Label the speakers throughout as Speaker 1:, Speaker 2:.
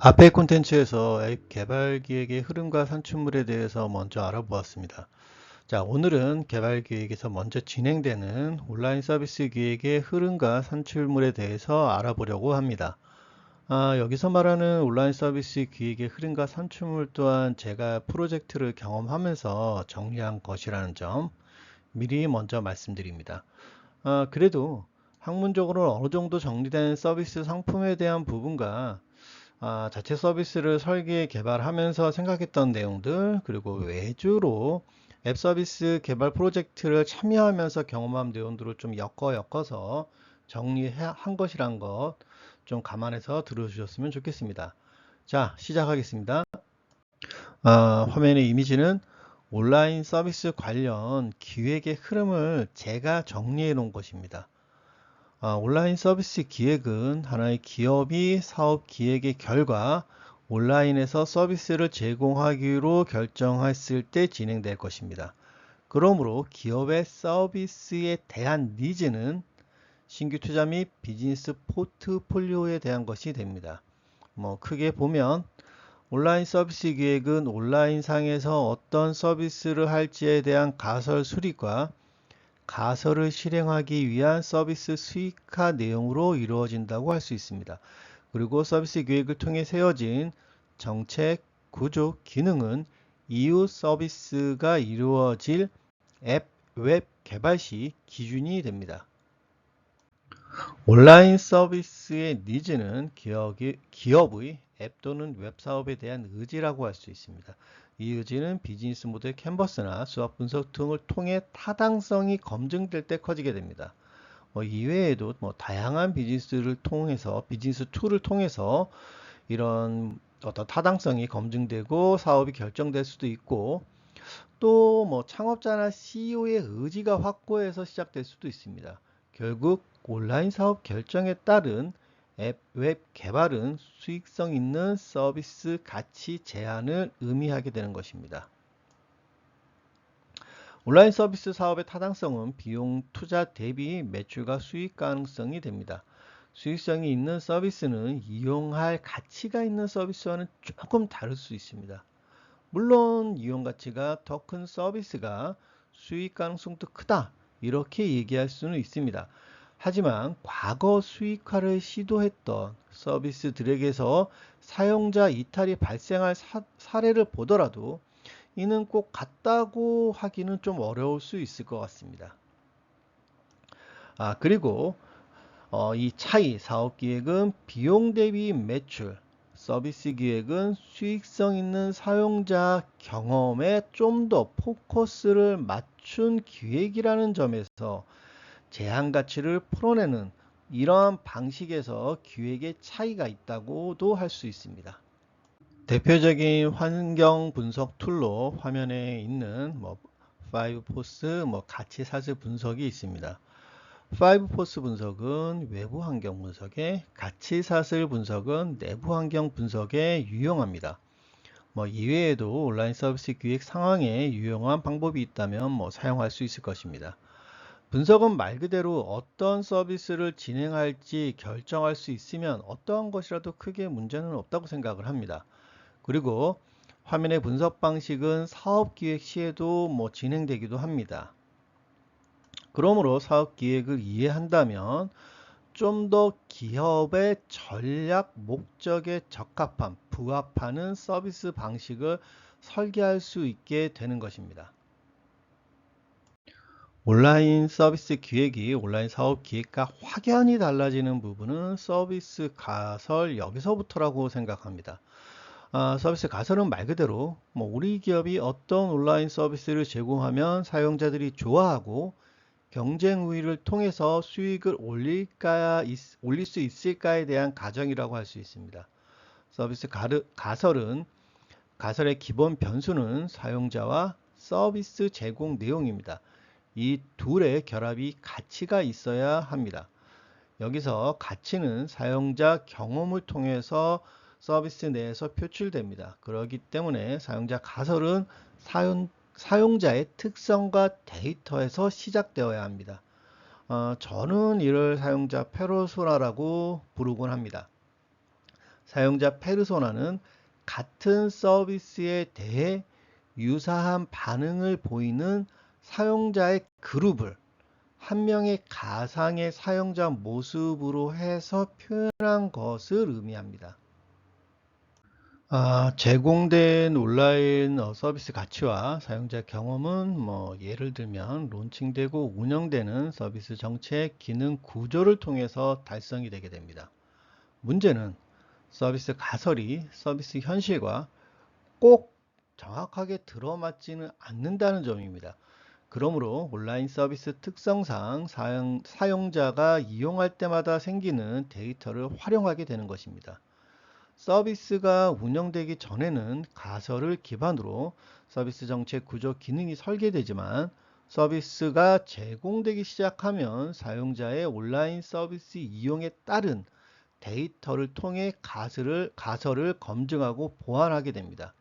Speaker 1: 앞의 콘텐츠에서 앱 개발 기획의 흐름과 산출물에 대해서 먼저 알아보았습니다. 자, 오늘은 개발 기획에서 먼저 진행되는 온라인 서비스 기획의 흐름과 산출물에 대해서 알아보려고 합니다. 여기서 말하는 온라인 서비스 기획의 흐름과 산출물 또한 제가 프로젝트를 경험하면서 정리한 것이라는 점 미리 먼저 말씀드립니다. 그래도 학문적으로 어느 정도 정리된 서비스 상품에 대한 부분과 자체 서비스를 설계 개발하면서 생각했던 내용들, 그리고 외주로 앱 서비스 개발 프로젝트를 참여하면서 경험한 내용들을 좀 엮어서 정리한 것이란 것 좀 감안해서 들어주셨으면 좋겠습니다. 자, 시작하겠습니다. 화면의 이미지는 온라인 서비스 관련 기획의 흐름을 제가 정리해 놓은 것입니다. 온라인 서비스 기획은 하나의 기업이 사업 기획의 결과 온라인에서 서비스를 제공하기로 결정했을 때 진행될 것입니다. 그러므로 기업의 서비스에 대한 니즈는 신규 투자 및 비즈니스 포트폴리오에 대한 것이 됩니다. 크게 보면 온라인 서비스 기획은 온라인 상에서 어떤 서비스를 할지에 대한 가설 수립과 가설을 실행하기 위한 서비스 수익화 내용으로 이루어진다고 할 수 있습니다. 그리고 서비스 기획을 통해 세워진 정책, 구조, 기능은 이후 서비스가 이루어질 앱, 웹 개발 시 기준이 됩니다. 온라인 서비스의 니즈는 기업의 앱 또는 웹 사업에 대한 의지라고 할 수 있습니다. 이 의지는 비즈니스 모델 캔버스나 수학 분석 등을 통해 타당성이 검증될 때 커지게 됩니다. 이외에도 다양한 비즈니스 툴을 통해서 이런 어떤 타당성이 검증되고 사업이 결정될 수도 있고, 또 창업자나 CEO의 의지가 확고해서 시작될 수도 있습니다. 결국 온라인 사업 결정에 따른 앱, 웹 개발은 수익성 있는 서비스 가치 제한을 의미하게 되는 것입니다. 온라인 서비스 사업의 타당성은 비용 투자 대비 매출과 수익 가능성이 됩니다. 수익성이 있는 서비스는 이용할 가치가 있는 서비스와는 조금 다를 수 있습니다. 물론 이용 가치가 더 큰 서비스가 수익 가능성도 크다, 이렇게 얘기할 수는 있습니다. 하지만 과거 수익화를 시도했던 서비스들에게서 사용자 이탈이 발생할 사례를 보더라도 이는 꼭 같다고 하기는 좀 어려울 수 있을 것 같습니다. 그리고 이 차이, 사업 기획은 비용 대비 매출, 서비스 기획은 수익성 있는 사용자 경험에 좀 더 포커스를 맞춘 기획이라는 점에서 제한 가치를 풀어내는 이러한 방식에서 기획의 차이가 있다고도 할 수 있습니다. 대표적인 환경 분석 툴로 화면에 있는 5포스 가치 사슬 분석이 있습니다. 5포스 분석은 외부 환경 분석에, 가치 사슬 분석은 내부 환경 분석에 유용합니다. 이외에도 온라인 서비스 기획 상황에 유용한 방법이 있다면 사용할 수 있을 것입니다. 분석은 말 그대로 어떤 서비스를 진행할지 결정할 수 있으면 어떠한 것이라도 크게 문제는 없다고 생각을 합니다. 그리고 화면의 분석 방식은 사업 기획 시에도 진행되기도 합니다. 그러므로 사업 기획을 이해한다면 좀 더 기업의 전략 목적에 적합한, 부합하는 서비스 방식을 설계할 수 있게 되는 것입니다. 온라인 서비스 기획이 온라인 사업 기획과 확연히 달라지는 부분은 서비스 가설, 여기서부터라고 생각합니다. 서비스 가설은 말 그대로 우리 기업이 어떤 온라인 서비스를 제공하면 사용자들이 좋아하고 경쟁 우위를 통해서 수익을 올릴 수 있을까에 대한 가정이라고 할 수 있습니다. 서비스 가설은, 가설의 기본 변수는 사용자와 서비스 제공 내용입니다. 이 둘의 결합이 가치가 있어야 합니다. 여기서 가치는 사용자 경험을 통해서 서비스 내에서 표출됩니다. 그렇기 때문에 사용자 가설은 사용자의 특성과 데이터에서 시작되어야 합니다. 저는 이를 사용자 페르소나라고 부르곤 합니다. 사용자 페르소나는 같은 서비스에 대해 유사한 반응을 보이는 사용자의 그룹을 한 명의 가상의 사용자 모습으로 해서 표현한 것을 의미합니다. 제공된 온라인 서비스 가치와 사용자 경험은 예를 들면 론칭되고 운영되는 서비스 정책, 기능, 구조를 통해서 달성이 되게 됩니다. 문제는 서비스 가설이 서비스 현실과 꼭 정확하게 들어맞지는 않는다는 점입니다. 그러므로 온라인 서비스 특성상 사용자가 이용할 때마다 생기는 데이터를 활용하게 되는 것입니다. 서비스가 운영되기 전에는 가설을 기반으로 서비스 정책 구조 기능이 설계되지만 서비스가 제공되기 시작하면 사용자의 온라인 서비스 이용에 따른 데이터를 통해 가설을 검증하고 보완하게 됩니다.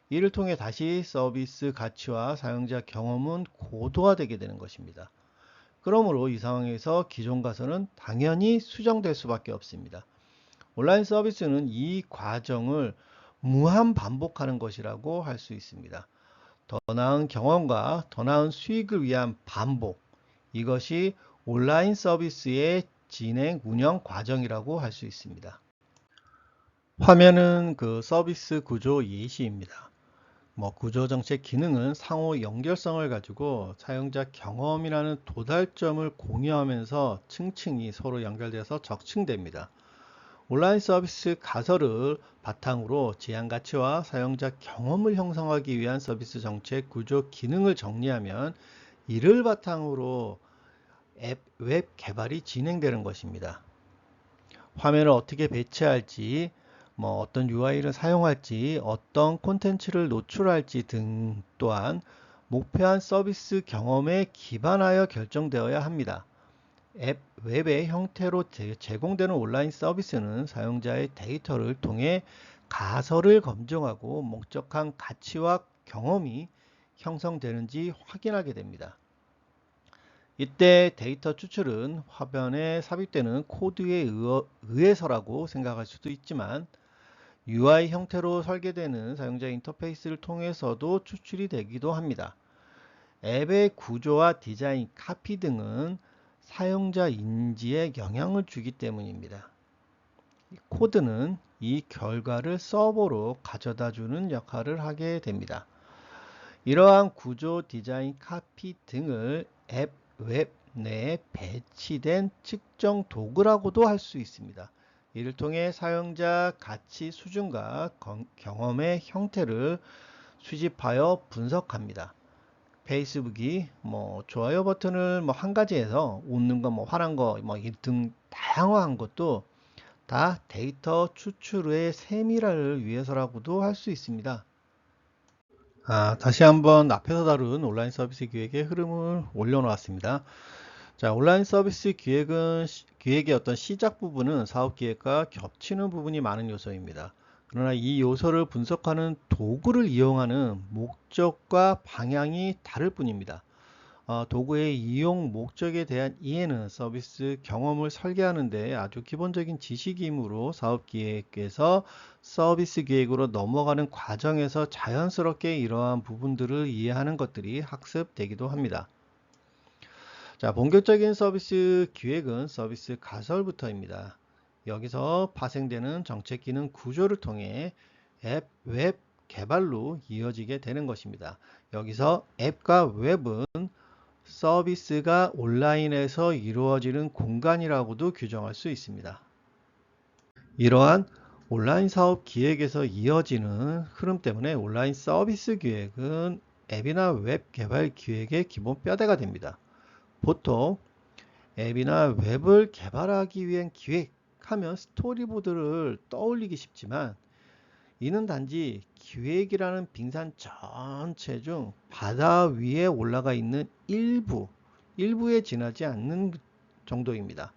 Speaker 1: 이를 통해 다시 서비스 가치와 사용자 경험은 고도화되게 되는 것입니다. 그러므로 이 상황에서 기존 가설은 당연히 수정될 수밖에 없습니다. 온라인 서비스는 이 과정을 무한 반복하는 것이라고 할 수 있습니다. 더 나은 경험과 더 나은 수익을 위한 반복, 이것이 온라인 서비스의 진행 운영 과정이라고 할 수 있습니다. 화면은 그 서비스 구조 예시입니다. 구조 정책 기능은 상호 연결성을 가지고 사용자 경험이라는 도달점을 공유하면서 층층이 서로 연결돼서 적층됩니다. 온라인 서비스 가설을 바탕으로 제한 가치와 사용자 경험을 형성하기 위한 서비스 정책 구조 기능을 정리하면 이를 바탕으로 웹 개발이 진행되는 것입니다. 화면을 어떻게 배치할지, 어떤 UI를 사용할지, 어떤 콘텐츠를 노출할지 등 또한 목표한 서비스 경험에 기반하여 결정되어야 합니다. 웹의 형태로 제공되는 온라인 서비스는 사용자의 데이터를 통해 가설을 검증하고 목적한 가치와 경험이 형성되는지 확인하게 됩니다. 이때 데이터 추출은 화면에 삽입되는 코드에 의해서라고 생각할 수도 있지만 UI 형태로 설계되는 사용자 인터페이스를 통해서도 추출이 되기도 합니다. 앱의 구조와 디자인, 카피 등은 사용자 인지에 영향을 주기 때문입니다. 코드는 이 결과를 서버로 가져다 주는 역할을 하게 됩니다. 이러한 구조, 디자인, 카피 등을 웹 내에 배치된 측정 도구라고도 할 수 있습니다. 이를 통해 사용자 가치 수준과 경험의 형태를 수집하여 분석합니다. 페이스북이 좋아요 버튼을 한 가지에서 웃는 거, 화난 거, 등 다양한 것도 다 데이터 추출의 세밀화를 위해서라고도 할 수 있습니다. 다시 한번 앞에서 다룬 온라인 서비스 기획의 흐름을 올려놓았습니다. 자, 온라인 서비스 기획의 어떤 시작 부분은 사업 기획과 겹치는 부분이 많은 요소입니다. 그러나 이 요소를 분석하는 도구를 이용하는 목적과 방향이 다를 뿐입니다. 도구의 이용 목적에 대한 이해는 서비스 경험을 설계하는 데 아주 기본적인 지식이므로 사업 기획에서 서비스 기획으로 넘어가는 과정에서 자연스럽게 이러한 부분들을 이해하는 것들이 학습되기도 합니다. 자, 본격적인 서비스 기획은 서비스 가설부터입니다. 여기서 파생되는 정책 기능 구조를 통해 웹 개발로 이어지게 되는 것입니다. 여기서 앱과 웹은 서비스가 온라인에서 이루어지는 공간이라고도 규정할 수 있습니다. 이러한 온라인 사업 기획에서 이어지는 흐름 때문에 온라인 서비스 기획은 앱이나 웹 개발 기획의 기본 뼈대가 됩니다. 보통 앱이나 웹을 개발하기 위한 기획하면 스토리보드를 떠올리기 쉽지만 이는 단지 기획이라는 빙산 전체 중 바다 위에 올라가 있는 일부에 지나지 않는 정도입니다.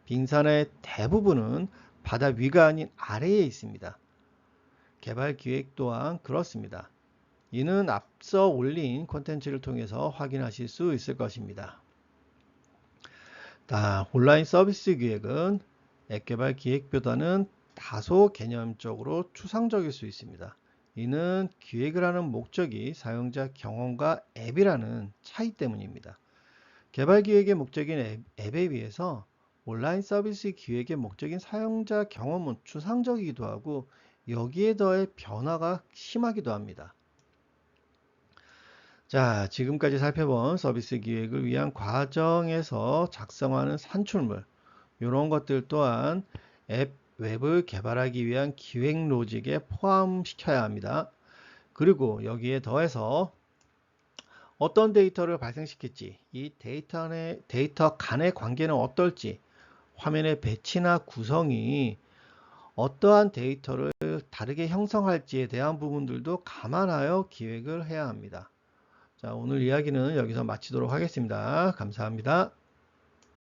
Speaker 1: 빙산의 대부분은 바다 위가 아닌 아래에 있습니다. 개발 기획 또한 그렇습니다. 이는 앞서 올린 콘텐츠를 통해서 확인하실 수 있을 것입니다. 온라인 서비스 기획은 앱 개발 기획보다는 다소 개념적으로 추상적일 수 있습니다. 이는 기획을 하는 목적이 사용자 경험과 앱이라는 차이 때문입니다. 개발 기획의 목적인 앱에 비해서 온라인 서비스 기획의 목적인 사용자 경험은 추상적이기도 하고 여기에 더해 변화가 심하기도 합니다. 자, 지금까지 살펴본 서비스 기획을 위한 과정에서 작성하는 산출물, 이런 것들 또한 앱 웹을 개발하기 위한 기획 로직에 포함시켜야 합니다. 그리고 여기에 더해서 어떤 데이터를 발생시킬지, 이 데이터 간의 관계는 어떨지, 화면의 배치나 구성이 어떠한 데이터를 다르게 형성할지에 대한 부분들도 감안하여 기획을 해야 합니다. 자, 오늘 이야기는 여기서 마치도록 하겠습니다. 감사합니다.